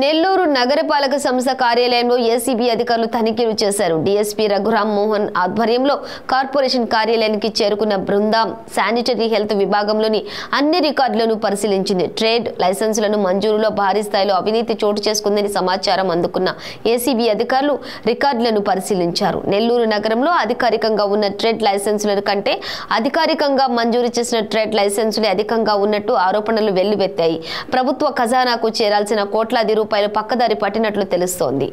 నెల్లూరు నగరపాలక సంస్థ కార్యాలయంలో ఏసీబీ అధికారులు తనిఖీలు చేశారు. డీఎస్పీ రఘురామ్ మోహన్ ఆధ్వర్యంలో కార్పొరేషన్ కార్యాలయానికి చేరుకున్న బృందం శానిటరీ హెల్త్ విభాగంలోని అన్ని రికార్డులను పరిశీలించింది. ట్రేడ్ లైసెన్సులను మంజూరులో భారీ స్థాయిలో అవినీతి చోటు చేసుకుందని సమాచారం అందుకున్న ఏసీబీ అధికారులు రికార్డులను పరిశీలించారు. నెల్లూరు నగరంలో అధికారికంగా ఉన్న ట్రేడ్ లైసెన్సుల కంటే అధికారికంగా మంజూరు చేసిన ట్రేడ్ లైసెన్సులే అధికంగా ఉన్నట్టు ఆరోపణలు వెల్లువెత్తాయి. ప్రభుత్వ ఖజానాకు చేరాల్సిన కోట్లాది రూపాయలు పక్కదారి పట్టినట్లు తెలుస్తోంది.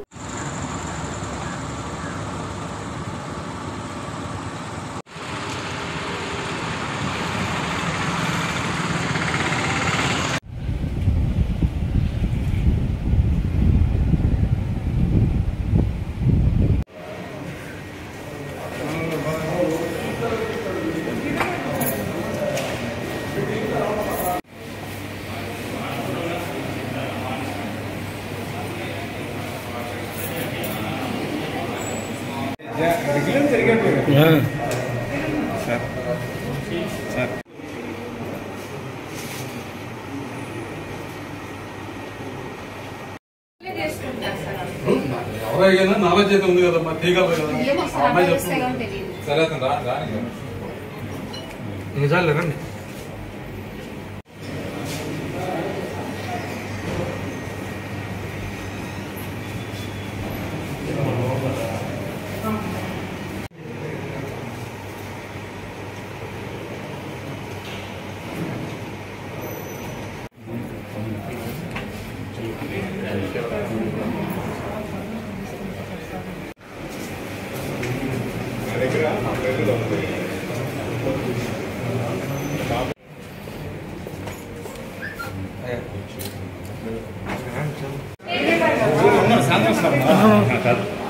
ఎవరైనా నాలెడ్జ్ అయితే ఉంది కదమ్మా, తీయగలరు కదా అమ్మాయి చెప్తుంది. సరే అతను రాని నిజాలు రండి. సాయంత్రం